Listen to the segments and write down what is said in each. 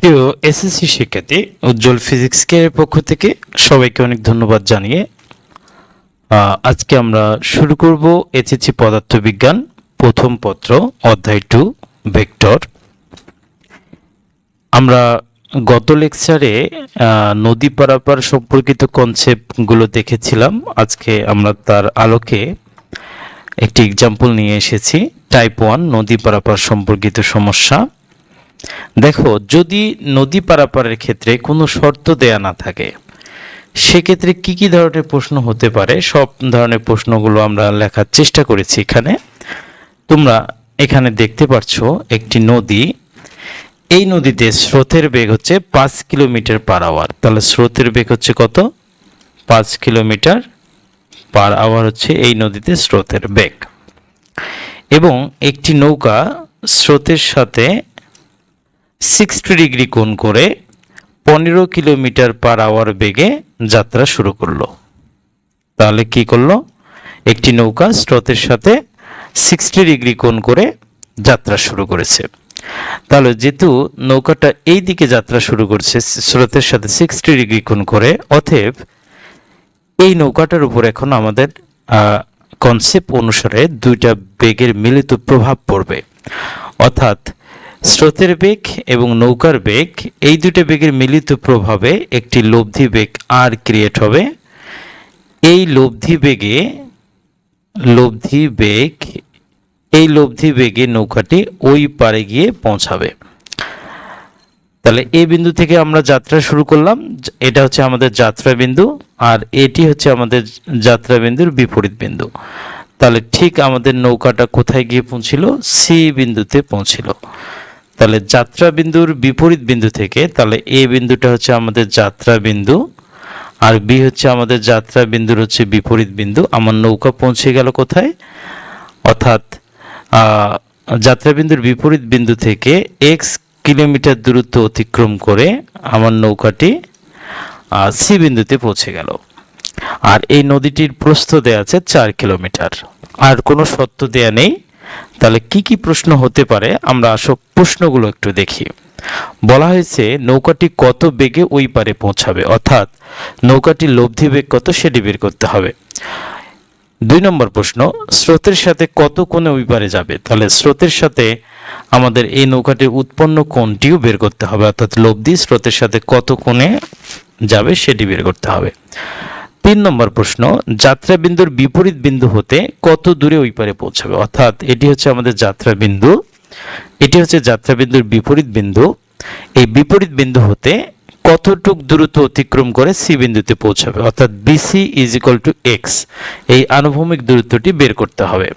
প্রিয় এসএসসি শিক্ষার্থী, উজ্জ্বল ফিজিক্স কেয়ারের পক্ষ থেকে সবাইকে অনেক ধন্যবাদ জানিয়ে আজকে আমরা শুরু করব এসএসসি পদার্থবিজ্ঞান প্রথম পত্র অধ্যায় 2 ভেক্টর। আমরা গত লেকচারে নদী পারাপার সম্পর্কিত কনসেপ্টগুলো দেখেছিলাম। আজকে আমরা তার আলোকে একটি এক্সাম্পল নিয়ে এসেছি। টাইপ 1 নদী পারাপার সম্পর্কিত সমস্যা। দেখো, যদি নদী পারাপারের ক্ষেত্রে কোনো শর্ত দেয়া না থাকে সেক্ষেত্রে কি কি ধরনের প্রশ্ন হতে পারে, সব ধরনের প্রশ্নগুলো আমরা লেখার চেষ্টা করেছি। তোমরা এখানে দেখতে পাচ্ছ একটি নদী। এই নদীতে স্রোতের বেগ হচ্ছে 5 কিলোমিটার পার আওয়ার। তাহলে স্রোতের বেগ হচ্ছে কত? 5 কিলোমিটার পার আওয়ার হচ্ছে এই নদীতে স্রোতের বেগ। এবং একটি নৌকা স্রোতের সাথে 60 ডিগ্রি কোণ করে 15 কিলোমিটার পার আওয়ার বেগে যাত্রা শুরু করলো। তাহলে কি করলো? একটি নৌকা স্রোতের সাথে 60 ডিগ্রি কোণ করে যাত্রা শুরু করেছে। তাহলে যেহেতু নৌকাটা এই দিকে যাত্রা শুরু করছে স্রোতের সাথে 60 ডিগ্রি কোণ করে, অতএব এই নৌকাটার উপর এখন আমাদের কনসেপ্ট অনুসারে দুইটা বেগের মিলিত প্রভাব পড়বে। অর্থাৎ স্রোতের বেগ এবং নৌকার বেগ, এই দুটো বেগের মিলিত প্রভাবে একটি লব্ধি বেগ আর ক্রিয়েট হবে। এই লব্ধি বেগে নৌকাটি ওই পারে গিয়ে পৌঁছাবে। তাহলে এই বিন্দু থেকে আমরা যাত্রা শুরু করলাম। এটা হচ্ছে আমাদের যাত্রা বিন্দু, আর এটি হচ্ছে আমাদের যাত্রা বিন্দুর বিপরীত বিন্দু। তাহলে ঠিক আমাদের নৌকাটা কোথায় গিয়ে পৌঁছিল? সি বিন্দুতে পৌঁছিল। তাহলে যাত্রা বিন্দুর বিপরীত বিন্দু থেকে, তাহলে এ বিন্দুটা হচ্ছে আমাদের যাত্রা বিন্দু আর বি হচ্ছে আমাদের যাত্রা বিন্দুর হচ্ছে বিপরীত বিন্দু। আমার নৌকা পৌঁছে গেল কোথায়? অর্থাৎ যাত্রা বিন্দুর বিপরীত বিন্দু থেকে x কিলোমিটার দূরত্ব অতিক্রম করে আমার নৌকাটি সি বিন্দুতে পৌঁছে গেল। আর এই নদীটির প্রস্থ দেয়া আছে 4 কিলোমিটার। আর কোনো শর্ত দেয়া নেই। তাহলে কি কি প্রশ্ন হতে পারে আমরা আসলে প্রশ্নগুলো একটু দেখি। বলা হয়েছে নৌকাটি কত বেগে ওই পারে পৌঁছাবে, অর্থাৎ নৌকাটির লব্ধি বেগ কত সেটি বের করতে হবে। 2 নম্বর প্রশ্ন, স্রোতের সাথে কত কোণে ওই পারে যাবে। তাহলে স্রোতের সাথে আমাদের এই নৌকাটির উৎপন্ন কোণটিও বের করতে হবে, অর্থাৎ লব্ধি স্রোতের সাথে কত কোণে যাবে সেটি বের করতে হবে। 3 নম্বর প্রশ্ন, যাত্রা বিন্দুর বিপরীত বিন্দু হতে কত দূরে ওই পারে পৌঁছাবে। অর্থাৎ এটি হচ্ছে আমাদের যাত্রা বিন্দু, এটি হচ্ছে যাত্রা বিন্দুর বিপরীত বিন্দু। এই বিপরীত বিন্দু হতে কতটুক দূরত্ব অতিক্রম করে সি বিন্দুতে পৌঁছাবে, অর্থাৎ BC is equal to x. এই আনুভূমিক দূরত্বটি বের করতে হবে।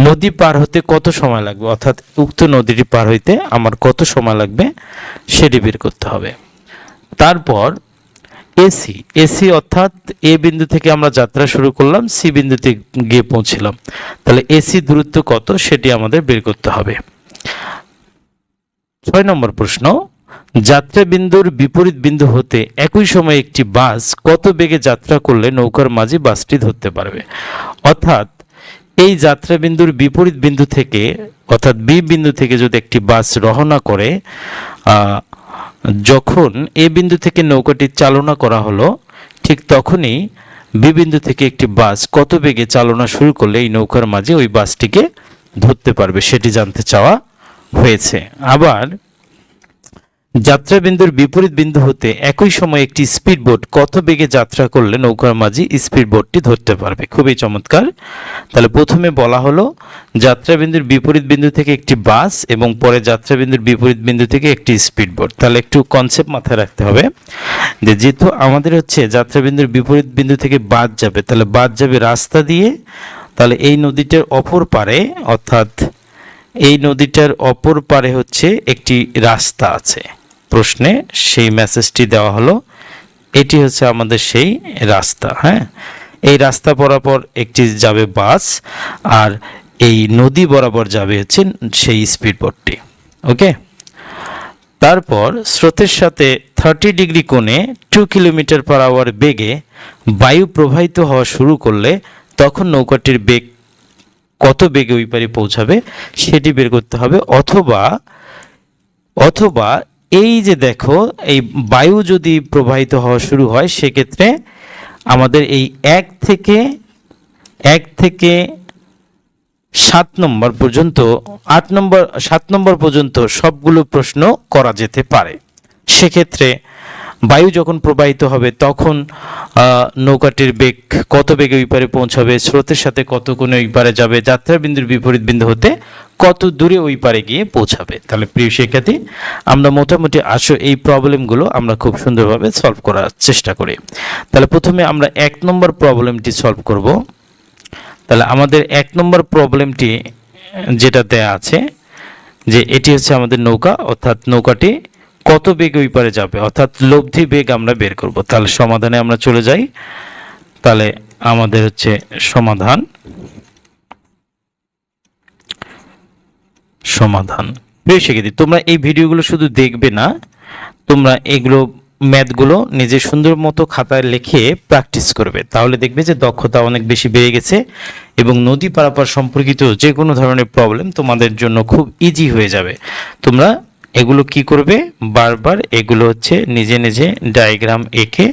নদী পার হতে কত সময় লাগবে, অর্থাৎ উক্ত নদীটি পার হইতে আমার কত সময় লাগবে সেটি বের করতে হবে। তারপর এসি অর্থাৎ এ বিন্দু থেকে আমরা যাত্রা শুরু করলাম, সি বিন্দুতে গিয়ে পৌঁছলাম। তাহলে এসি দূরত্ব কত সেটি আমাদের বের করতে হবে। 6 নম্বর প্রশ্ন, যাত্রা বিন্দুর বিপরীত বিন্দু হতে একই সময়ে একটি বাস কত বেগে যাত্রা করলে নৌকার মাঝি বাসটি ধরতে পারবে। অর্থাৎ এই যাত্রা বিন্দুর বিপরীত বিন্দু থেকে, অর্থাৎ বি বিন্দু থেকে যদি একটি বাস রওনা করে, যখন এ বিন্দু থেকে নৌকাটি চালনা করা হলো, ঠিক তখনই বি বিন্দু থেকে একটি বাস কত বেগে চালনা শুরু করলে এই নৌকার মাঝে ওই বাসটিকে ধরতে পারবে সেটি জানতে চাওয়া হয়েছে। আবার যাত্রা বিন্দুর বিপরীত বিন্দু হতে একই সময়ে একটি স্পিড বোট কত বেগে যাত্রা করলে নৌকার মাঝি স্পিড বোটটি ধরতে পারবে। খুবই চমৎকার। তাহলে প্রথমে বলা হলো যাত্রা বিন্দুর বিপরীত বিন্দু থেকে একটি বাস এবং পরে যাত্রা বিন্দুর বিপরীত বিন্দু থেকে একটি স্পিড বোট। তাহলে একটু কনসেপ্ট মাথায় রাখতে হবে যে যেহেতু আমাদের হচ্ছে যাত্রা বিন্দুর বিপরীত বিন্দু থেকে বাদ যাবে, তাহলে বাদ যাবে রাস্তা দিয়ে। তাহলে এই নদীটার অপর পারে, অর্থাৎ এই নদীটার অপর পারে হচ্ছে একটি রাস্তা আছে। প্রশ্নে সেই মেসেজটি দেওয়া হলো, এটি হচ্ছে আমাদের সেই রাস্তা। হ্যাঁ, এই রাস্তা বরাবর একটি যাবে বাস আর এই নদী বরাবর যাবে হচ্ছে সেই স্পিড বোটটি। ওকে। তারপর স্রোতের সাথে 30 ডিগ্রি কোণে 2 কিলোমিটার পার আওয়ার বেগে বায়ু প্রবাহিত হওয়া শুরু করলে তখন নৌকাটির বেগ কত বেগে ওই পারে পৌঁছাবে সেটি বের করতে হবে। অথবা এই যে দেখো, এই বায়ু যদি প্রবাহিত হওয়া শুরু হয় সেক্ষেত্রে আমাদের এই 1 থেকে 7 নম্বর পর্যন্ত, 7 নম্বর পর্যন্ত সবগুলো প্রশ্ন করা যেতে পারে। সেক্ষেত্রে বায়ু যখন প্রবাহিত হবে তখন নৌকাটির বেগ কত বেগে ওই পারে পৌঁছাবে, স্রোতের সাথে কত কোণে ওই পারে যাবে, যাত্রা বিন্দুর বিপরীত বিন্দু হতে কত দূরে ওই পারে গিয়ে পৌঁছাবে। তাহলে প্রিয় শিক্ষার্থী, আমরা মোটামুটি আসো এই প্রবলেমগুলো আমরা খুব সুন্দরভাবে সলভ করার চেষ্টা করি। তাহলে প্রথমে আমরা 1 নম্বর প্রবলেমটি সলভ করব। তাহলে আমাদের 1 নম্বর প্রবলেমটি যেটা দেয়া আছে যে এটি হচ্ছে আমাদের নৌকা, অর্থাৎ নৌকাটি কত বেগে ওই পারে যাবে, অর্থাৎ লব্ধি বেগ আমরা বের করব। তাহলে সমাধানে আমরা চলে যাই। তাহলে আমাদের হচ্ছে সমাধান প্রিয় শিক্ষার্থী, তোমরা এই ভিডিওগুলো শুধু দেখবে না, তোমরা এগুলো ম্যাথগুলো নিজে সুন্দর মতো খাতায় লিখে প্র্যাকটিস করবে। তাহলে দেখবে যে দক্ষতা অনেক বেশি বেড়ে গেছে এবং নদী পারাপার সম্পর্কিত যে কোনো ধরনের প্রবলেম তোমাদের জন্য খুব ইজি হয়ে যাবে। তোমরা এগুলো কি করবে, বারবার এগুলো হচ্ছে নিজে নিজে ডায়াগ্রাম এঁকে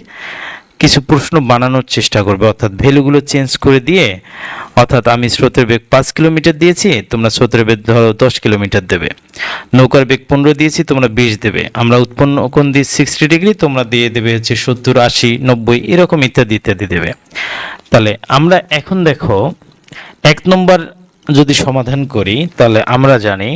কিছু প্রশ্ন বানানোর চেষ্টা করবে, অর্থাৎ ভ্যালুগুলো চেঞ্জ করে দিয়ে, অর্থাৎ আমি স্রোতের বেগ 5 কিলোমিটার দিয়েছি, তোমরা স্রোতের বেগ ধরো 10 কিলোমিটার দেবে। নৌকার বেগ 15 দিয়েছি, তোমরা 20 দেবে। আমরা উৎপন্ন কোণ দিই 60 ডিগ্রি, তোমরা দিয়ে দেবে হচ্ছে 70, 80, 90 এরকম ইত্যাদি ইত্যাদি দেবে। তাহলে আমরা এখন দেখো 1 নম্বর যদি সমাধান করি, তাহলে আমরা জানি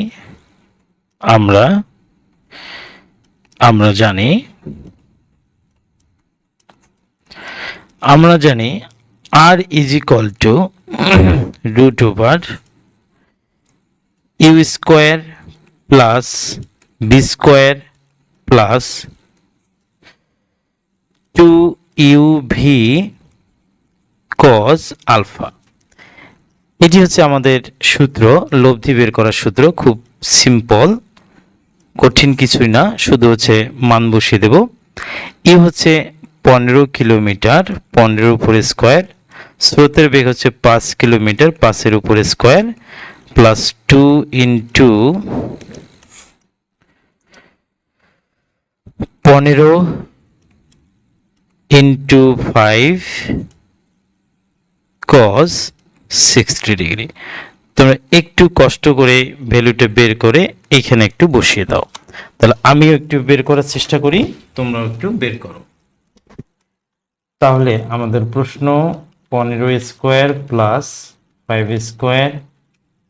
R is equal to root over u square plus b square plus 2uv cos alpha। এটি হচ্ছে আমাদের সূত্র, লব্ধি বের করার সূত্র। খুব সিম্পল, কঠিন কিছুই না, শুধু হচ্ছে মান বসিয়ে দেব। ইউ হচ্ছে 15 কিলোমিটার, 15 উপরে স্কোয়ার, স্রোতের বেগ হচ্ছে 5 কিলোমিটার, 5-এর উপরে square, plus 2 into 15 into 5 cos 60 degree. তোমরা একটু কষ্ট করে ভ্যালুটা বের করে এখানে একটু বসিয়ে দাও। তাহলে আমিও একটু বের করার চেষ্টা করি, তোমরাও একটু বের করো। তাহলে আমাদের প্রশ্ন 15 square plus 5 square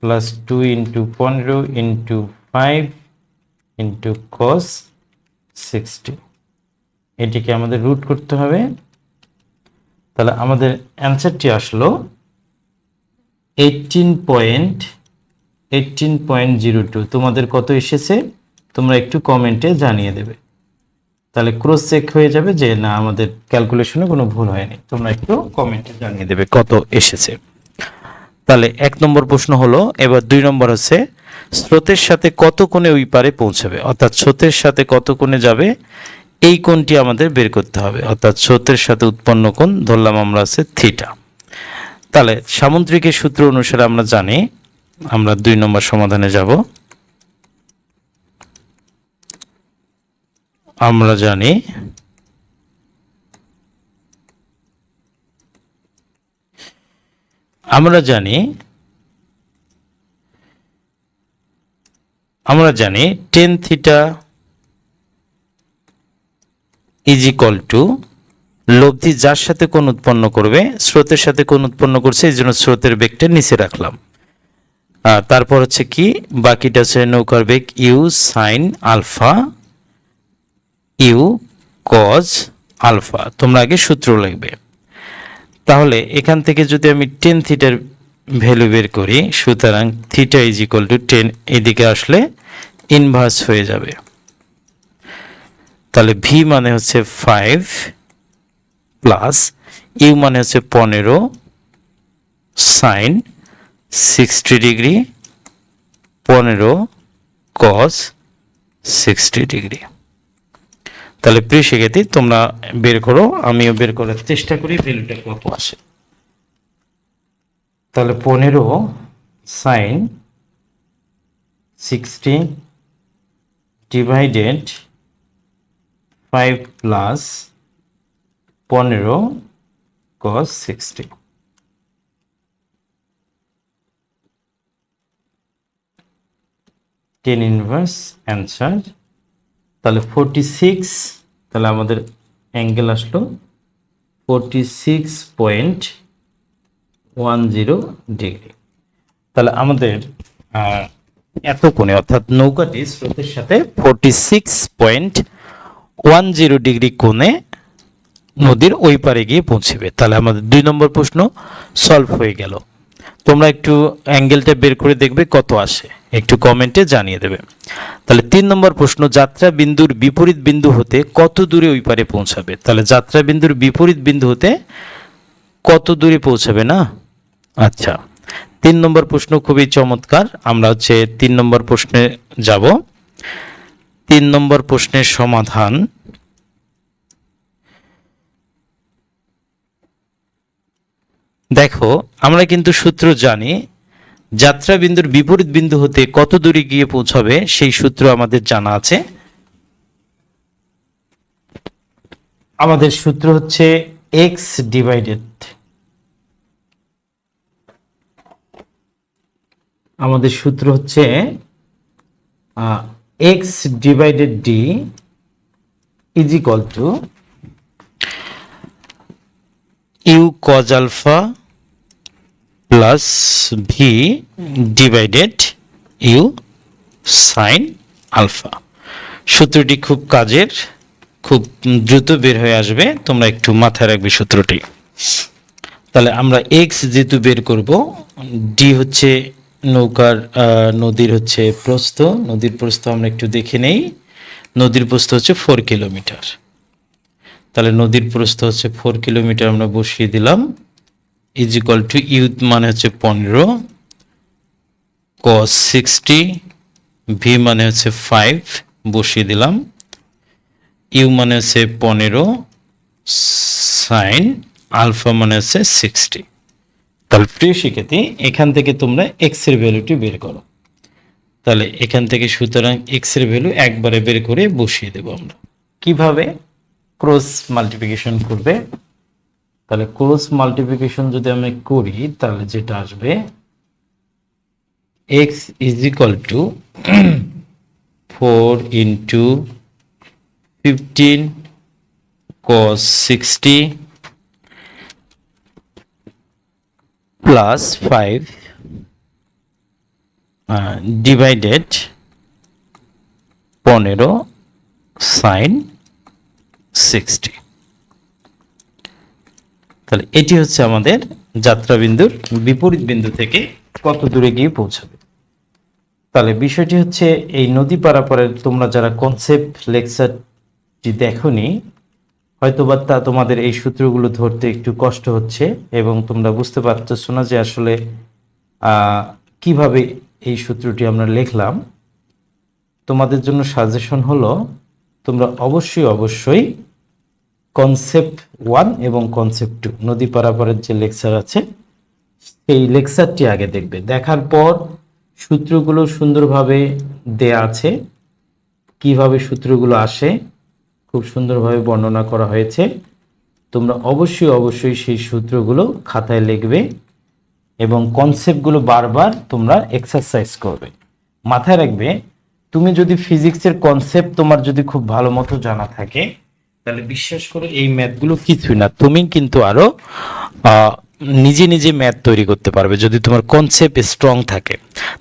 plus 2 into 15 into 5 into cos 60, এটিকে আমাদের রুট করতে হবে। তাহলে আমাদের অ্যান্সারটি আসলো 18.02। তোমাদের কত এসেছে তোমরা একটু কমেন্টে জানিয়ে দেবে, তাহলে ক্রস চেক হয়ে যাবে যে না আমাদের ক্যালকুলেশনে কোনো ভুল হয়নি। তোমরা একটু কমেন্টে জানিয়ে দেবে কত এসেছে। তাহলে 1 নম্বর প্রশ্ন হলো। এবার 2 নম্বর হচ্ছে স্রোতের সাথে কত কোণে ওই পারে পৌঁছাবে, অর্থাৎ স্রোতের সাথে কত কোণে যাবে এই কোণটি আমাদের বের করতে হবে, অর্থাৎ স্রোতের সাথে উৎপন্ন কোণ ধরলাম আমরা আছে থিটা। তাহলে সামুদ্রিকের সূত্র অনুসারে আমরা জানি, আমরা 2 নম্বর সমাধানে যাব। আমরা জানি tan theta is equal two লব্ধি যার সাথে কোণ উৎপন্ন করবে, স্রোতের সাথে কোণ উৎপন্ন করছে, এই জন্য স্রোতের বেগটা নিচে রাখলাম। তারপর হচ্ছে কি বাকিটা হচ্ছে নৌকার বেগ u sine alpha u cos alpha. তোমরা আগে সূত্র লিখবে। তাহলে এখান থেকে যদি আমি tan থিটার ভ্যালু বের করি, সুতরাং থিটা ইজ ইকুয়াল টু 10, এদিকে আসলে ইনভার্স হয়ে যাবে। তাহলে ভি মানে হচ্ছে 5 প্লাস ইউ মানে হচ্ছে 15 সাইন 60 ডিগ্রি 15 cos 60 ডিগ্রি। তাহলে প্রিয় শিক্ষার্থী তোমরা বের করো, আমিও বের করার চেষ্টা করি ভ্যালুটা কত আসে। তাহলে 15 sin 60 divided 5 plus 15 cos 60, ten inverse answer. তাহলে 46, তাহলে আমাদের অ্যাঙ্গেল আসলো 46.10 ডিগ্রি। তাহলে আমাদের এত কোণে অর্থাৎ নৌকাটি স্রোতের সাথে 46.10 ডিগ্রি কোণে নদীর ওই পারে গিয়ে পৌঁছবে। তাহলে আমাদের 2 নম্বর প্রশ্ন সলভ হয়ে গেল। তোমরা একটু অ্যাঙ্গেলটা বের করে দেখবে কত আসে, একটু কমেন্টে জানিয়ে দেবে। তাহলে 3 নম্বর প্রশ্ন, যাত্রা বিন্দুর বিপরীত বিন্দু হতে কত দূরে ওই পারে পৌঁছাবে? তাহলে যাত্রা বিন্দুর বিপরীত বিন্দু হতে কত দূরে পৌঁছাবে না? আচ্ছা, 3 নম্বর প্রশ্ন খুবই চমৎকার। আমরা 3 নম্বর প্রশ্নে যাব। 3 নম্বর প্রশ্নের সমাধান, দেখো আমরা কিন্তু সূত্র জানি, যাত্রা বিন্দুর বিপরীত বিন্দু হতে কত দূরে গিয়ে পৌঁছাবে সেই সূত্র আমাদের জানা আছে। আমাদের সূত্র হচ্ছে x ডিভাইডেড, আমাদের সূত্র হচ্ছে x divided d is equal to u cos alpha plus v divided u sin alpha. সূত্রটি খুব কাজের, খুব দ্রুত বের হয়ে আসবে, তোমরা একটু মাথায় রাখবে সূত্রটি। তাহলে আমরা x যেহেতু বের করব, d হচ্ছে নৌকার নদীর হচ্ছে প্রস্থ, নদীর প্রস্থ আমরা একটু দেখে নেই। নদীর প্রস্থ হচ্ছে 4 কিলোমিটার। তাহলে নদীর প্রস্থ হচ্ছে 4 কিলোমিটার, আমরা বসিয়ে দিলাম। ইজ ইকুয়াল টু ইউ মানে হচ্ছে 15 cos 60, ভি মানে হচ্ছে 5 বসিয়ে দিলাম, ইউ মানে হচ্ছে 15 sin আলফা মানে হচ্ছে 60। তাহলে প্রিয় শিক্ষার্থী, এখান থেকে তোমরা এক্স এর ভ্যালুটি বের করো। তাহলে এখান থেকে সুতরাং এক্স এর ভ্যালু একবারে বের করে বসিয়ে দেব আমরা। কিভাবে? ক্রস মাল্টিপ্লিকেশন করবে। তাহলে ক্রস মাল্টিপ্লিকেশন যদি আমি করি, তাহলে যেটা আসবে x is equal two 4 into 15 cos 60 plus 5 divided 15 sin 60। তাহলে এটি হচ্ছে আমাদের যাত্রা বিন্দুর বিপরীত বিন্দু থেকে কত দূরে গিয়ে পৌঁছাবে। তাহলে বিষয়টি হচ্ছে, এই নদী পারাপারের তোমরা যারা কনসেপ্ট লেকচারটি দেখোনি, হয়তোবা তা তোমাদের এই সূত্রগুলো ধরতে একটু কষ্ট হচ্ছে এবং তোমরা বুঝতে পারতেছো না যে আসলে কিভাবে এই সূত্রটি আমরা লিখলাম। তোমাদের জন্য সাজেশন হলো, তোমরা অবশ্যই কনসেপ্ট 1 এবং কনসেপ্ট 2 নদী পারাপারের যে লেকচার আছে সেই লেকচারটি আগে দেখবে। দেখার পর সূত্রগুলো সুন্দরভাবে দেয়া আছে, কিভাবে সূত্রগুলো আসে খুব সুন্দরভাবে বর্ণনা করা হয়েছে। তোমরা অবশ্যই সেই সূত্রগুলো খাতায় লিখবে এবং কনসেপ্টগুলো বারবার তোমরা এক্সারসাইজ করবে। মাথায় রাখবে, তুমি যদি ফিজিক্সের কনসেপ্ট তোমার যদি খুব ভালো মতো জানা থাকে, তাহলে বিশ্বাস করে এই ম্যাথগুলো কিছুই না, তুমি কিন্তু আরো নিজে ম্যাথ তৈরি করতে পারবে। যদি তোমার কনসেপ্ট স্ট্রং থাকে,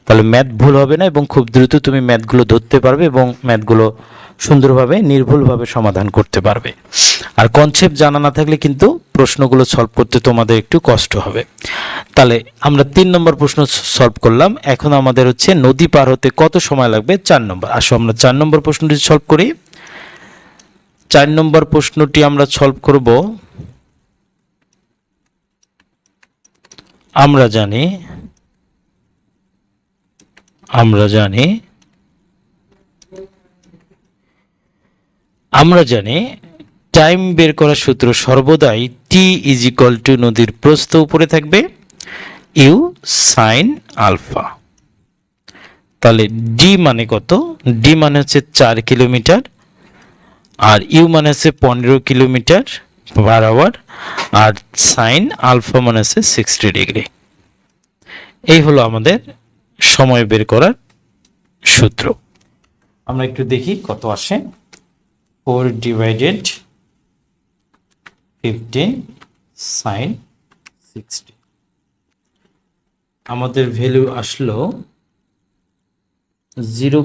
তাহলে ম্যাথ ভুল হবে না এবং খুব দ্রুত তুমি ম্যাথগুলো ধরতে পারবে এবং ম্যাথগুলো সুন্দরভাবে নির্ভুলভাবে সমাধান করতে পারবে। আর কনসেপ্ট জানা না থাকলে কিন্তু প্রশ্নগুলো সলভ করতে তোমাদের একটু কষ্ট হবে। তাহলে আমরা 3 নম্বর প্রশ্ন সলভ করলাম। এখন আমাদের হচ্ছে নদী পার হতে কত সময় লাগবে 4 নম্বর। আসো আমরা 4 নম্বর প্রশ্নটি সলভ করি। 4 নম্বর প্রশ্নটি আমরা সলভ করব। আমরা জানি টাইম বের করার সূত্র সর্বদাই টি ইজ ইকুয়াল টু নদীর প্রস্থ উপরে থাকবে ইউ সাইন আলফা। তাহলে ডি মানে কত? ডি মানে হচ্ছে 4 কিলোমিটার, আর ইউ মানে হচ্ছে 15 কিলোমিটার পার আওয়ার, আর সাইন আলফা মানে হচ্ছে 60 ডিগ্রি। এই হলো আমাদের সময় বের করার সূত্র। আমরা একটু দেখি কত আসে। 4 ডিভাইডেড 15 সাইন 60, আমাদের ভ্যালু আসলো 0.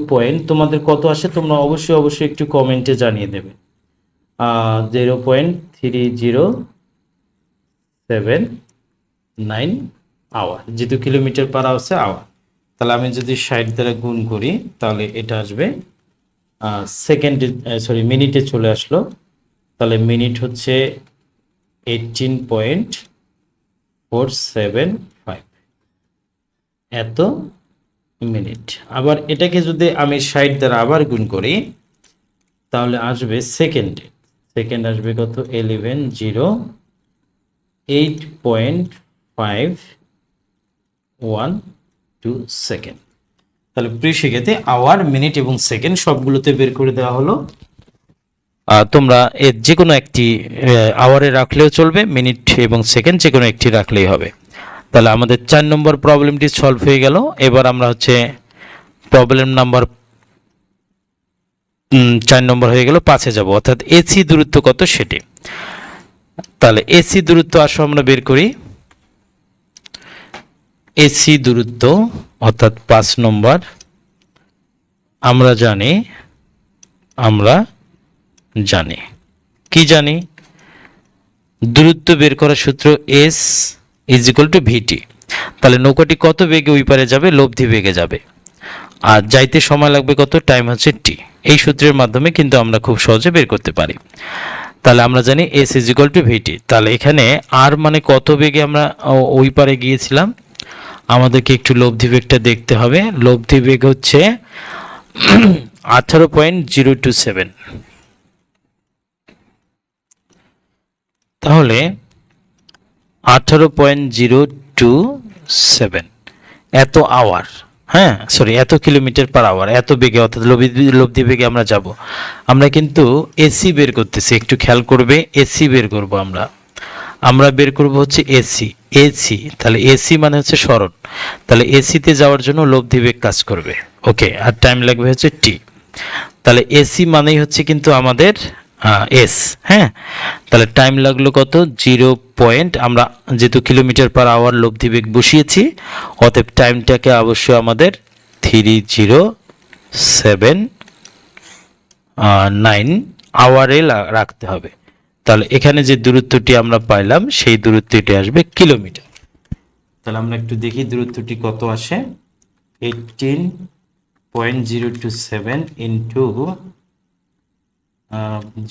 তোমাদের কত আসে তোমরা অবশ্যই একটু কমেন্টে জানিয়ে দেবে। 0.3079 আওয়ার, যেহেতু কিলোমিটার পার হচ্ছে আওয়ার। তাহলে আমি যদি 60 দ্বারা গুণ করি তাহলে এটা আসবে সেকেন্ডে, সরি মিনিটে চলে আসলো। তাহলে মিনিট হচ্ছে 18.475 এত মিনিট। আবার এটাকে যদি আমি 60 দ্বারা আবার গুণ করি তাহলে আসবে সেকেন্ডে, সেকেন্ড আসবে কত 1108.512 সেকেন্ড। তাহলে প্রিয় শিক্ষার্থী আওয়ার, মিনিট এবং সেকেন্ড সবগুলোতে বের করে দেওয়া হলো। তোমরা এর যে কোনো একটি আওয়ারে রাখলেও চলবে, মিনিট এবং সেকেন্ড যে কোনো একটি রাখলেই হবে। তাহলে আমাদের 4 নম্বর প্রবলেমটি সলভ হয়ে গেল। এবার আমরা হচ্ছে প্রবলেম নাম্বার 4 নম্বর হয়ে গেল, 5-এ যাব, অর্থাৎ এসি দূরত্ব কত সেটি। তাহলে এসি দূরত্ব আসো আমরা বের করি। এসি দূরত্ব অর্থাৎ 5 নম্বর আমরা জানি কি জানি, দূরত্ব বের করার সূত্র এস ইজ ইকুয়াল টু ভিটি। তাহলে নৌকাটি কত বেগে ওই পারে যাবে, লব্ধি বেগে যাবে, আর যাইতে সময় লাগবে কত, টাইম হচ্ছে টি। এই সূত্রের মাধ্যমে কিন্তু আমরা খুব সহজে বের করতে পারি। তাহলে আমরা জানি এস ইজ ইকুয়াল টু ভিটি। তাহলে এখানে আর মানে কত বেগে আমরা ওই পারে গিয়েছিলাম, আমাদেরকে একটু লব্ধি বেগটা দেখতে হবে। লব্ধি বেগ হচ্ছে 18.027। তাহলে 18.027 এত আওয়ার, হ্যাঁ সরি এত কিলোমিটার পার আওয়ার, এত বেগে অর্থাৎ লব্ধি বেগে আমরা যাব। আমরা কিন্তু এসি বের করতেছি, একটু খেয়াল করবে। এসি বের করব আমরা বের করব হচ্ছে এসি। তাহলে এসি মানে হচ্ছে সরণ। তাহলে এসিতে যাওয়ার জন্য লব্ধি বেগ কাজ করবে, ওকে, আর টাইম লাগবে হচ্ছে টি। তাহলে এসি মানেই হচ্ছে কিন্তু আমাদের এস, হ্যাঁ। তাহলে টাইম লাগলো কত 0. আমরা যেহেতু কিলোমিটার পার আওয়ার লব্ধি বেগ বসিয়েছি, অতএব টাইমটাকে অবশ্যই আমাদের 3079 আওয়ারে রাখতে হবে। তাহলে এখানে যে দূরত্বটি আমরা পাইলাম সেই দূরত্বটি আসবে কিলোমিটার। তাহলে আমরা একটু দেখি দূরত্বটি কত আসে। 18.027 ইন্টু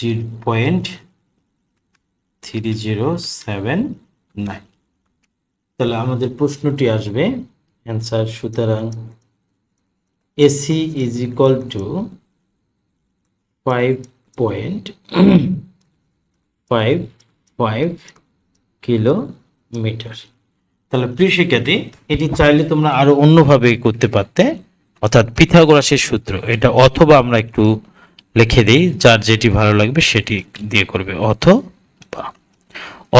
0.3079। তাহলে আমাদের প্রশ্নটি আসবে অ্যান্সার, সুতরাং AC is equal two 5.55 kilometre. তাহলে প্রিয় শিক্ষার্থী এটি চাইলে তোমরা আরো অন্যভাবে করতে পারতে, অর্থাৎ পিথাগোরাসের সূত্র এটা, অথবা আমরা একটু লিখে দিই, যার যেটি ভালো লাগবে সেটি দিয়ে করবে,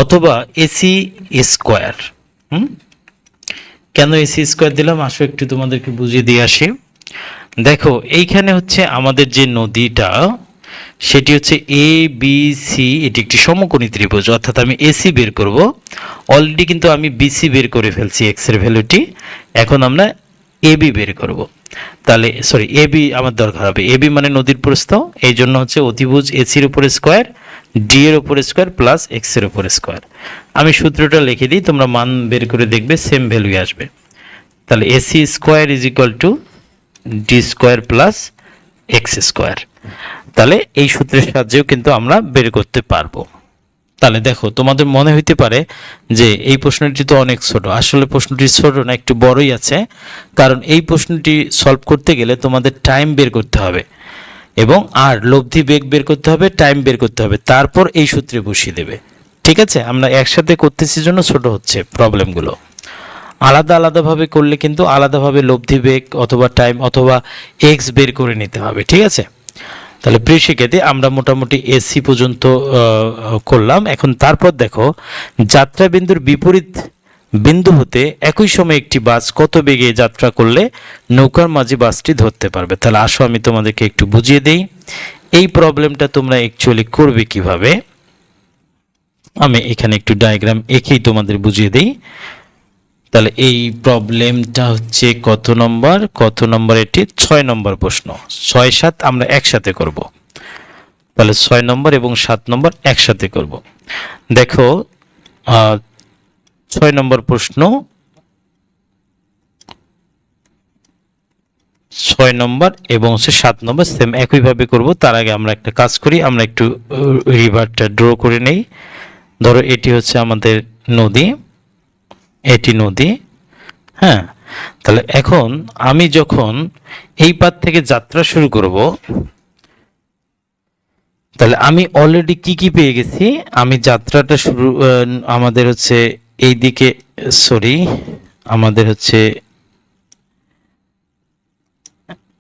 অথবা এসি স্কোয়ার। কেন এসি স্কোয়ার দিলাম আসো একটু তোমাদেরকে বুঝিয়ে দিয়ে আসি। দেখো এইখানে হচ্ছে আমাদের যে নদীটা সেটি হচ্ছে এ বি সি, এটি একটি সমকোণী ত্রিভুজ, অর্থাৎ আমি এসি বের করব। অলরেডি কিন্তু আমি বিসি বের করে ফেলছি এক্স এর ভ্যালুটি, এখন আমরা এবি বের করব। তাহলে সরি এবি আমার দরকার হবে, এবি মানে নদীর প্রস্থ, এই জন্য হচ্ছে অতিভুজ এসির উপরে স্কোয়ার, ডি এর উপরে স্কোয়ার প্লাস এক্স এর উপরে স্কোয়ার। আমি সূত্রটা লিখে দিই, তোমরা মান বের করে দেখবে সেম ভ্যালুই আসবে। তাহলে AC square is equal two D square plus x square. তাহলে এই সূত্রের সাহায্যেও কিন্তু আমরা বের করতে পারবো। তাহলে দেখো তোমাদের মনে হইতে পারে যে এই প্রশ্নটি তো অনেক ছোট, আসলে প্রশ্নটি ছোট না, একটু বড়ই আছে। কারণ এই প্রশ্নটি সলভ করতে গেলে তোমাদের টাইম বের করতে হবে এবং আর লব্ধি বেগ বের করতে হবে, টাইম বের করতে হবে, তারপর এই সূত্রে বসিয়ে দেবে। ঠিক আছে, আমরা একসাথে করতেছি জন্য ছোট হচ্ছে প্রবলেমগুলো। আলাদা আলাদাভাবে করলে কিন্তু আলাদাভাবে লব্ধি বেগ অথবা টাইম অথবা এক্স বের করে নিতে হবে। ঠিক আছে, তাহলে প্রিয় শিক্ষার্থী আমরা মোটামুটি এসি পর্যন্ত করলাম। এখন তারপর দেখো যাত্রা বিন্দুর বিপরীত বিন্দু হতে একই সময়ে একটি বাস কত বেগে যাত্রা করলে নৌকার মাঝি বাসটি ধরতে পারবে। তাহলে আসো আমি তোমাদেরকে একটু বুঝিয়ে দেই এই প্রবলেমটা তোমরা অ্যাকচুয়ালি করবে কিভাবে। আমি এখানে একটু ডায়াগ্রাম এঁকেই তোমাদের বুঝিয়ে দেই। তাহলে এই প্রবলেমটা হচ্ছে কত নম্বর এটি 6 নম্বর প্রশ্ন। 6, 7 আমরা একসাথে করব। তাহলে 6 নম্বর এবং 7 নম্বর একসাথে করব। দেখো 6 নম্বর প্রশ্ন, 6 নম্বর এবং 7 নম্বর সেম একইভাবে করব। তার আগে আমরা একটা কাজ করি, আমরা একটু রিভারটা ড্র করে নেই। ধরো এটি হচ্ছে আমাদের নদী, এটি নদী, হ্যাঁ। তাহলে এখন আমি যখন এই পার থেকে যাত্রা শুরু করব, তাহলে আমি অলরেডি কি পেয়ে গেছি। আমি যাত্রাটা শুরু আমাদের হচ্ছে এই দিকে, সরি আমাদের হচ্ছে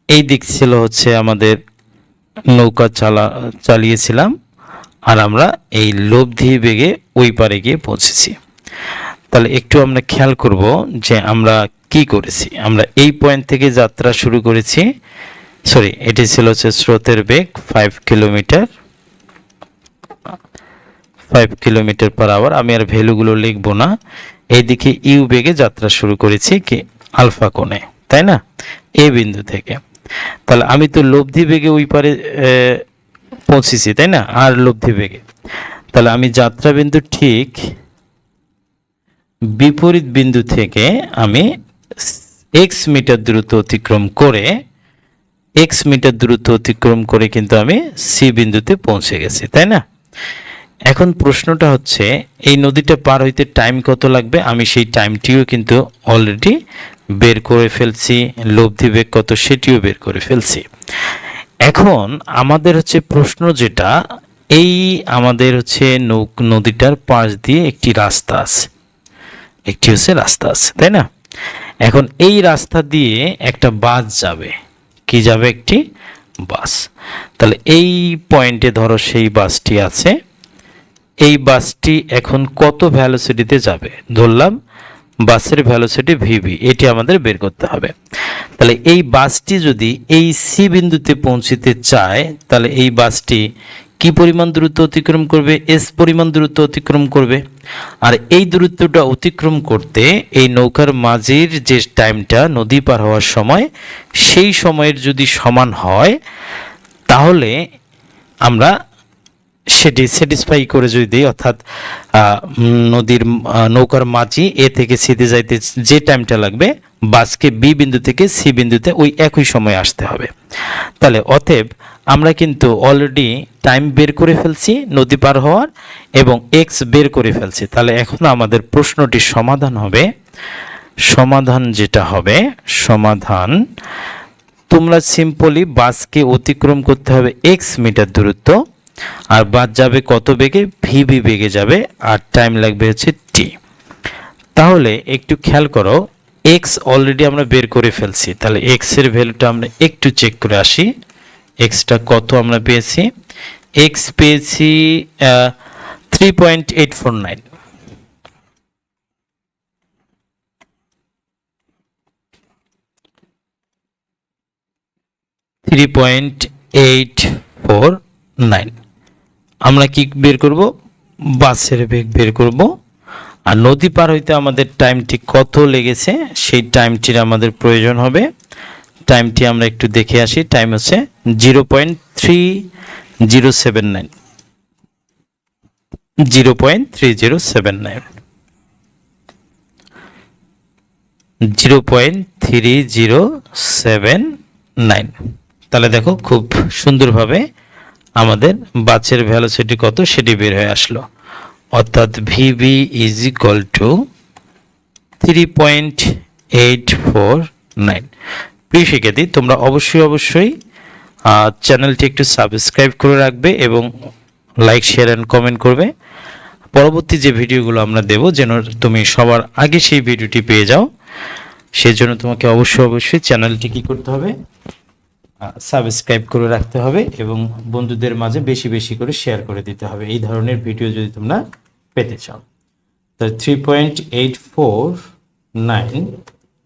এই দিক ছিল হচ্ছে আমাদের নৌকা চালিয়েছিলাম, আর আমরা এই লব্ধি বেগে ওই পারে গিয়ে পৌঁছেছি। তাহলে একটু আমরা খেয়াল করব যে আমরা কি করেছি। আমরা এই পয়েন্ট থেকে যাত্রা শুরু করেছি, সরি এটি ছিল হচ্ছে স্রোতের বেগ 5 কিলোমিটার পার আওয়ার। আমি আর ভ্যালুগুলো লিখবো না। এইদিকে ইউ বেগে যাত্রা শুরু করেছি কি আলফা কোণে, তাই না, এ বিন্দু থেকে। তাহলে আমি তো লব্ধি বেগে ওই পারে পৌঁছেছি, তাই না, আর লব্ধি বেগে। তাহলে আমি যাত্রা বিন্দু ঠিক বিপরীত বিন্দু থেকে আমি এক্স মিটার দূরত্ব অতিক্রম করে কিন্তু আমি সি বিন্দুতে পৌঁছে গেছি, তাই না। এখন প্রশ্নটা হচ্ছে এই নদীটা পার হইতে টাইম কত লাগবে। আমি সেই টাইমটিও কিন্তু অলরেডি বের করে ফেলছি, লব্ধি বেগ কত সেটিও বের করে ফেলছি। এখন আমাদের হচ্ছে প্রশ্ন যেটা, এই আমাদের হচ্ছে নদীটার পাশ দিয়ে একটি রাস্তা আছে, তাই না। এখন এই রাস্তা দিয়ে একটা বাস যাবে, কি যাবে, একটি বাস। তাহলে এই পয়েন্টে ধরো সেই বাসটি আছে, এই বাসটি এখন কত ভেলোসিটিতে যাবে, ধরলাম বাসের ভেলোসিটি ভিভি, এটি আমাদের বের করতে হবে। তাহলে এই বাসটি যদি এই সি বিন্দুতে পৌঁছতে চায়, তাহলে এই বাসটি কি পরিমাণ দূরত্ব অতিক্রম করবে, এস পরিমাণ দূরত্ব অতিক্রম করবে। আর এই দূরত্বটা অতিক্রম করতে এই নৌকার মাঝির যে টাইমটা নদী পার হওয়ার সময়, সেই সময়ের যদি সমান হয়, তাহলে আমরা সেটি স্যাটিসফাই করে যদি দিই, অর্থাৎ নৌকার মাঝি এ থেকে সিতে যাইতে যে টাইমটা লাগবে, বাসকে বি বিন্দু থেকে সি বিন্দুতে ওই একই সময় আসতে হবে। তাহলে অতএব আমরা কিন্তু অলরেডি টাইম বের করে ফেলছি নদী পার হওয়ার, এবং এক্স বের করে ফেলছি। তাহলে এখন আমাদের প্রশ্নটির সমাধান যেটা হবে, তোমরা সিম্পলি বাসকে অতিক্রম করতে হবে এক্স মিটার দূরত্ব, আর বাস যাবে কত বেগে, ভিভি বেগে যাবে, আর টাইম লাগবে হচ্ছে টি। তাহলে একটু খেয়াল করো, এক্স অলরেডি আমরা বের করে ফেলছি। তাহলে এক্স এর ভ্যালুটা আমরা একটু চেক করে আসি, এক্সটা কত আমরা পেয়েছি। এক্স পেয়েছি 3.849। আমরা কি বের করব, বাসের বেগ বের করব। আর নদী পার হইতে আমাদের টাইমটি কত লেগেছে, সেই টাইমটির আমাদের প্রয়োজন হবে। টাইমটি আমরা একটু দেখে আসি। টাইম হচ্ছে 0.3079। 0.3079। তাহলে দেখো খুব সুন্দরভাবে আমাদের বাসের ভেলোসিটি কত সেটি বের হয়ে আসলো, অর্থাৎ ভিভি ইজ ইকুয়াল টু 3.849। প্রিয় শিক্ষার্থী, তোমরা অবশ্যই চ্যানেলটি একটু সাবস্ক্রাইব করে রাখবে এবং লাইক, শেয়ার অ্যান্ড কমেন্ট করবে। পরবর্তী যে ভিডিওগুলো আমরা দেব যেন তুমি সবার আগে সেই ভিডিওটি পেয়ে যাও, সেই জন্য তোমাকে অবশ্যই চ্যানেলটি কি করতে হবে, সাবস্ক্রাইব করে রাখতে হবে এবং বন্ধুদের মাঝে বেশি বেশি করে শেয়ার করে দিতে হবে এই ধরনের ভিডিও যদি তোমরা পেতে চাও। তো 3.849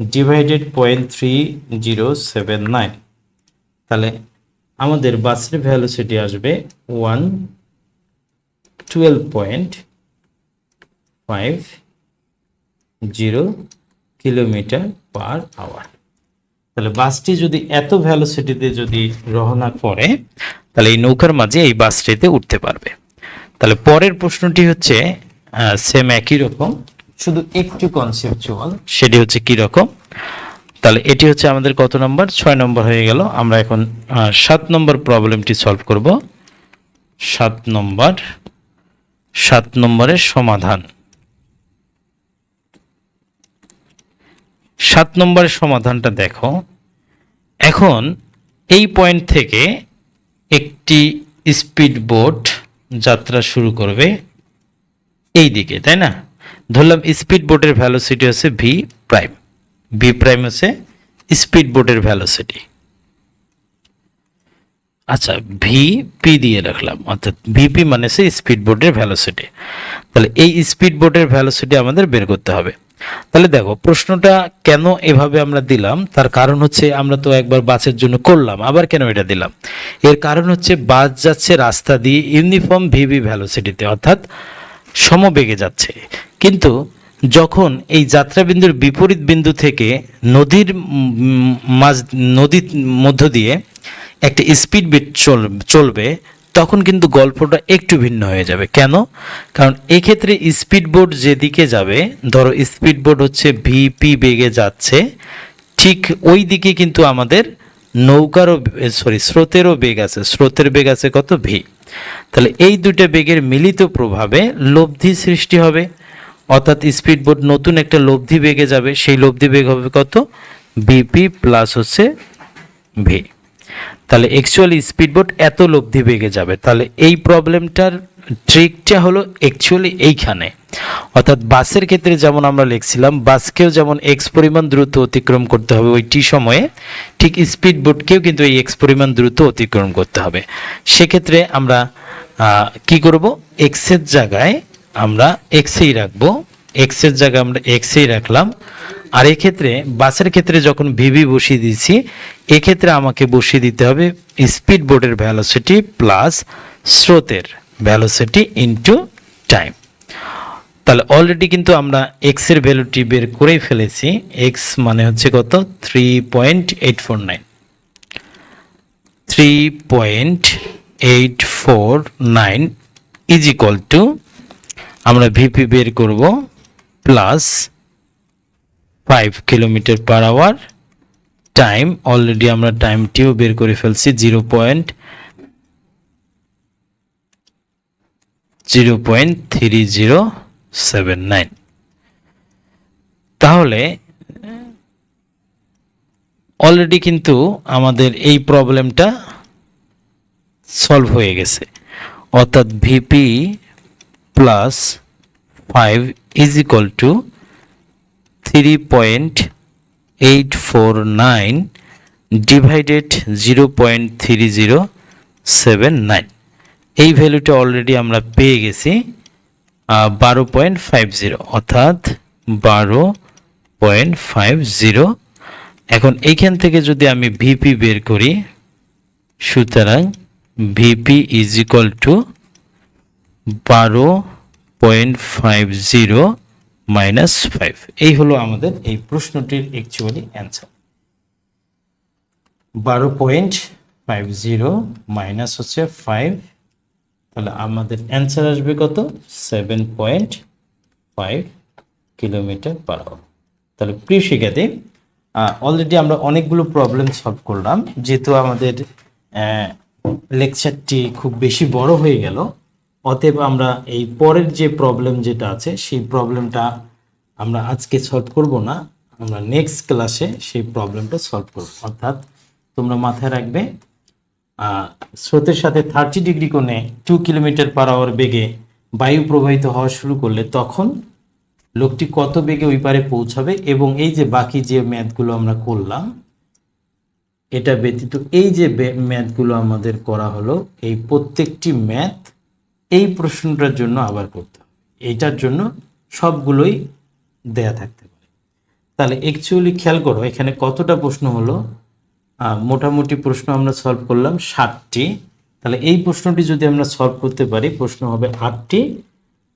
ডিভাইডেড 0.3079, তাহলে আমাদের বাসের ভ্যালোসিটি আসবে 112.50 কিলোমিটার পার আওয়ার। তাহলে বাসটি যদি এত ভ্যালোসিটিতে যদি রওনা করে তাহলে এই নৌকার মাঝে এই বাসটিতে উঠতে পারবে। তাহলে পরের প্রশ্নটি হচ্ছে সেম একই রকম, শুধু একটু কনসেপচুয়াল। সেটি হচ্ছে কি রকম, তাহলে এটি হচ্ছে আমাদের কত নম্বর? 6 নম্বর হয়ে গেল। আমরা এখন 7 নম্বর প্রবলেমটি সলভ করব। 7 নম্বরের সমাধান। 7 নম্বরের সমাধানটা দেখো। এখন এই পয়েন্ট থেকে একটি স্পিড বোট যাত্রা শুরু করবে এই দিকে, তাই না? ধরলাম স্পিড বোটের ভ্যালোসিটি হচ্ছে ভি প্রাইম। ভি প্রাইম হচ্ছে স্পিড বোটের ভ্যালোসিটি। আচ্ছা, ভিপি দিয়ে রাখলাম, অর্থাৎ ভিপি মানে হচ্ছে স্পিড বোটের ভ্যালোসিটি। তাহলে এই স্পিড বোটের ভ্যালোসিটি আমাদের বের করতে হবে। তাহলে দেখো প্রশ্নটা কেন এভাবে আমরা দিলাম, তার কারণ হচ্ছে আমরা তো একবার বাসের জন্য করলাম, আবার কেন এটা দিলাম? এর কারণ হচ্ছে বাস যাচ্ছে রাস্তা দিয়ে ইউনিফর্ম ভিভি ভ্যালোসিটিতে, অর্থাৎ সমবেগে যাচ্ছে। কিন্তু যখন এই যাত্রাবিন্দুর বিপরীত বিন্দু থেকে নদীর মধ্য দিয়ে একটা স্পিড বোট চলবে, তখন কিন্তু গল্পটা একটু ভিন্ন হয়ে যাবে। কেন? কারণ এক্ষেত্রে স্পিড বোট যেদিকে যাবে, ধরো স্পিড বোট হচ্ছে ভিপি বেগে যাচ্ছে, ঠিক ওই দিকে কিন্তু আমাদের নৌকারও স্রোতেরও বেগ আছে। স্রোতের বেগ আছে কত? ভি। তাহলে এই দুটো বেগের মিলিত প্রভাবে লব্ধি সৃষ্টি হবে, অর্থাৎ স্পিড বোট নতুন একটা লব্ধি বেগে যাবে। সেই লব্ধি বেগ হবে কত? বিপি প্লাস হচ্ছে ভি। তাহলে অ্যাকচুয়ালি স্পিড বোট এত লব্ধি বেগে যাবে। তাহলে এই প্রবলেমটার ট্রিকটা হলো অ্যাকচুয়ালি এইখানে, অর্থাৎ বাসের ক্ষেত্রে যেমন আমরা লিখছিলাম বাসকেও যেমন এক্স পরিমাণ দ্রুত অতিক্রম করতে হবে ওই টি সময়ে, ঠিক স্পিড বোটকেও কিন্তু এই এক্স পরিমাণ দ্রুত অতিক্রম করতে হবে। সেক্ষেত্রে আমরা কি করব? এক্সের জায়গায় আমরা এক্সেই রাখবো, এক্সের জায়গায় আমরা এক্সেই রাখলাম। আর এক্ষেত্রে বাসের ক্ষেত্রে যখন ভিভি বসিয়ে দিয়েছি, এক্ষেত্রে আমাকে বসিয়ে দিতে হবে স্পিড বোটের ভ্যালোসিটি প্লাস স্রোতের ভ্যালোসিটি ইনটু টাইম। তাহলে অলরেডি কিন্তু আমরা এক্স এর ভ্যালুটি বের করেই ফেলেছি। এক্স মানে হচ্ছে কত? 3.849। 3.849 ইজ ইকুয়াল টু আমরা ভিপি বের করব plus 5 kilometre per hour. Time already আমরা টাইমটিও বের করে ফেলছি 0.3079। তাহলে অলরেডি কিন্তু আমাদের এই প্রবলেমটা সলভ হয়ে গেছে, অর্থাৎ VP plus 5 is equal two 3.849 divided 0.3079। এই ভ্যালুটা অলরেডি আমরা পেয়ে গেছি 12.50, অর্থাৎ 12.50। এখন এইখান থেকে যদি আমি ভিপি বের করি, সুতরাং VP is equal two 12.50 minus 5। এই হলো আমাদের এই প্রশ্নটির অ্যাকচুয়ালি অ্যান্সার। 12.50 মাইনাস হচ্ছে 5, তাহলে আমাদের অ্যান্সার আসবে কত? 7.5 কিলোমিটার পার আওয়ার। তাহলে প্রিয় শিক্ষার্থী, অলরেডি আমরা অনেকগুলো প্রবলেম সলভ করলাম। যেহেতু আমাদের লেকচারটি খুব বেশি বড় হয়ে গেল, অতএব আমরা এই পরের যে প্রবলেম যেটা আছে সেই প্রবলেমটা আমরা আজকে সলভ করব না, আমরা নেক্সট ক্লাসে সেই প্রবলেমটা সলভ করব। অর্থাৎ তোমরা মাথায় রাখবে স্রোতের সাথে 30 ডিগ্রি কোণে 2 কিলোমিটার পার আওয়ার বেগে বায়ু প্রবাহিত হওয়া শুরু করলে তখন লোকটি কত বেগে ওই পারে পৌঁছাবে, এবং এই যে বাকি যে ম্যাথগুলো আমরা করলাম এটা ব্যতীত এই যে ম্যাথগুলো আমাদের করা হলো, এই প্রত্যেকটি ম্যাথ এই প্রশ্নটার জন্য আবার করতে হবে, এইটার জন্য সবগুলোই দেয়া থাকতে পারে। তাহলে অ্যাকচুয়ালি খেয়াল করো এখানে কতটা প্রশ্ন হলো, মোটামুটি প্রশ্ন আমরা সলভ করলাম 60টি। তাহলে এই প্রশ্নটি যদি আমরা সলভ করতে পারি, প্রশ্ন হবে 8টি,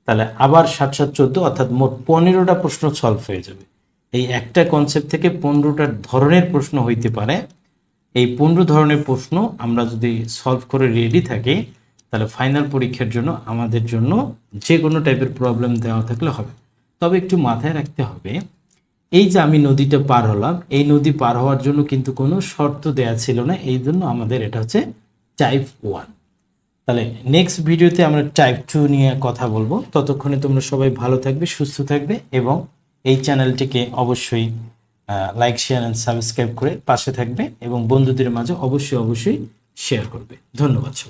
তাহলে আবার 7 7 14, অর্থাৎ মোট 15টা প্রশ্ন সলভ হয়ে যাবে। এই একটা কনসেপ্ট থেকে 15টা ধরনের প্রশ্ন হইতে পারে। এই 15 ধরনের প্রশ্ন আমরা যদি সলভ করে রেডি থাকি, তাহলে ফাইনাল পরীক্ষার জন্য আমাদের জন্য যে কোনো টাইপের প্রবলেম দেওয়া থাকলে হবে। তবে একটু মাথায় রাখতে হবে, এই যে আমি নদীটা পার হলাম, এই নদী পার হওয়ার জন্য কিন্তু কোনো শর্ত দেয়া ছিল না, এই জন্য আমাদের এটা হচ্ছে টাইপ 1। তাহলে নেক্সট ভিডিওতে আমরা টাইপ 2 নিয়ে কথা বলবো। ততক্ষণে তোমরা সবাই ভালো থাকবে, সুস্থ থাকবে এবং এই চ্যানেলটিকে অবশ্যই লাইক, শেয়ার অ্যান্ড সাবস্ক্রাইব করে পাশে থাকবে এবং বন্ধুদের মাঝে অবশ্যই শেয়ার করবে। ধন্যবাদ।